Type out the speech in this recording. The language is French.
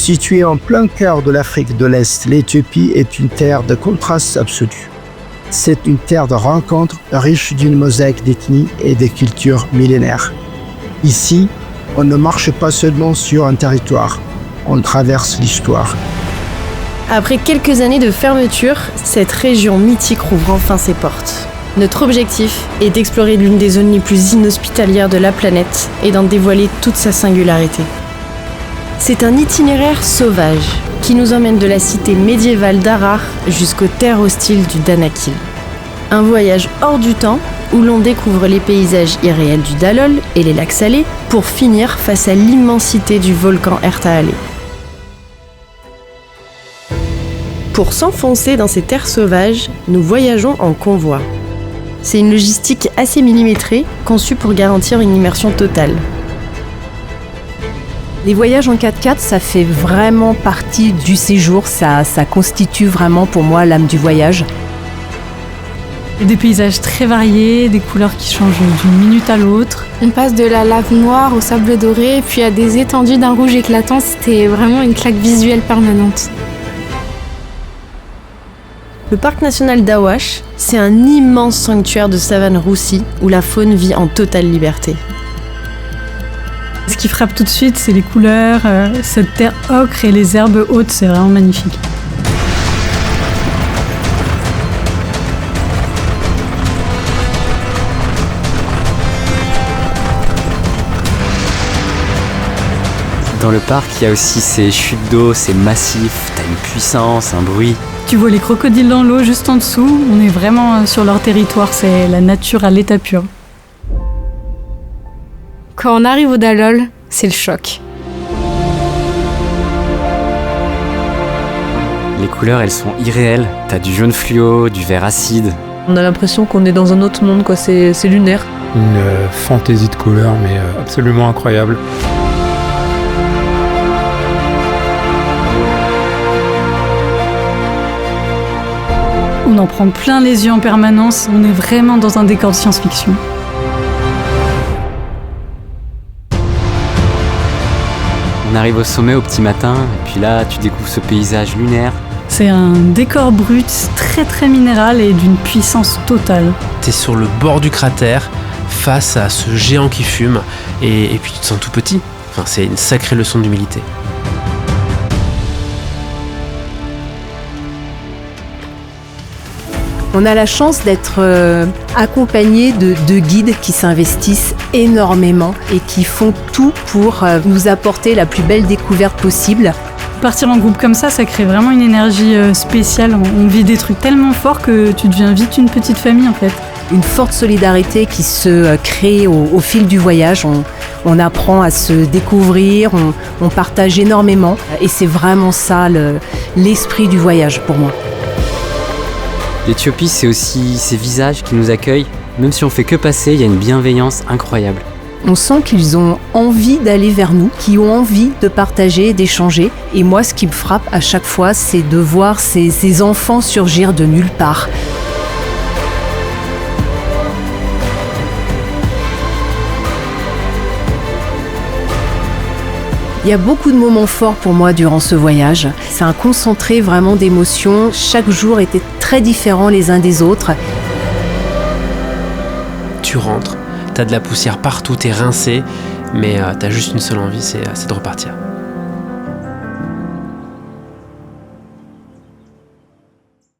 Située en plein cœur de l'Afrique de l'Est, l'Éthiopie est une terre de contraste absolu. C'est une terre de rencontres riche d'une mosaïque d'ethnies et de cultures millénaires. Ici, on ne marche pas seulement sur un territoire, on traverse l'histoire. Après quelques années de fermeture, cette région mythique rouvre enfin ses portes. Notre objectif est d'explorer l'une des zones les plus inhospitalières de la planète et d'en dévoiler toute sa singularité. C'est un itinéraire sauvage qui nous emmène de la cité médiévale d'Harar jusqu'aux terres hostiles du Danakil. Un voyage hors du temps où l'on découvre les paysages irréels du Dalol et les lacs salés pour finir face à l'immensité du volcan Ertahalé. Pour s'enfoncer dans ces terres sauvages, nous voyageons en convoi. C'est une logistique assez millimétrée, conçue pour garantir une immersion totale. Les voyages en 4x4, ça fait vraiment partie du séjour, ça constitue vraiment pour moi l'âme du voyage. Il y a des paysages très variés, des couleurs qui changent d'une minute à l'autre. On passe de la lave noire au sable doré, puis à des étendues d'un rouge éclatant, c'était vraiment une claque visuelle permanente. Le parc national d'Awash, c'est un immense sanctuaire de savane roussie où la faune vit en totale liberté. Ce qui frappe tout de suite, c'est les couleurs, cette terre ocre et les herbes hautes, c'est vraiment magnifique. Dans le parc, il y a aussi ces chutes d'eau, c'est massif, t'as une puissance, un bruit. Tu vois les crocodiles dans l'eau juste en dessous, on est vraiment sur leur territoire, c'est la nature à l'état pur. Quand on arrive au Dalol, c'est le choc. Les couleurs, elles sont irréelles. T'as du jaune fluo, du vert acide. On a l'impression qu'on est dans un autre monde, quoi. C'est lunaire. Une fantaisie de couleurs, mais absolument incroyable. On en prend plein les yeux en permanence, on est vraiment dans un décor de science-fiction. On arrive au sommet au petit matin, et puis là, tu découvres ce paysage lunaire. C'est un décor brut, très très minéral et d'une puissance totale. T'es sur le bord du cratère, face à ce géant qui fume, et puis tu te sens tout petit. Enfin, c'est une sacrée leçon d'humilité. On a la chance d'être accompagné de guides qui s'investissent énormément et qui font tout pour nous apporter la plus belle découverte possible. Partir en groupe comme ça crée vraiment une énergie spéciale. On vit des trucs tellement forts que tu deviens vite une petite famille en fait. Une forte solidarité qui se crée au fil du voyage. On apprend à se découvrir, on partage énormément et c'est vraiment ça l'esprit du voyage pour moi. L'Éthiopie, c'est aussi ces visages qui nous accueillent. Même si on fait que passer, il y a une bienveillance incroyable. On sent qu'ils ont envie d'aller vers nous, qu'ils ont envie de partager, d'échanger. Et moi, ce qui me frappe à chaque fois, c'est de voir ces enfants surgir de nulle part. Il y a beaucoup de moments forts pour moi durant ce voyage. C'est un concentré vraiment d'émotions. Chaque jour était très différent les uns des autres. Tu rentres, t'as de la poussière partout, t'es rincé, mais t'as juste une seule envie, c'est de repartir.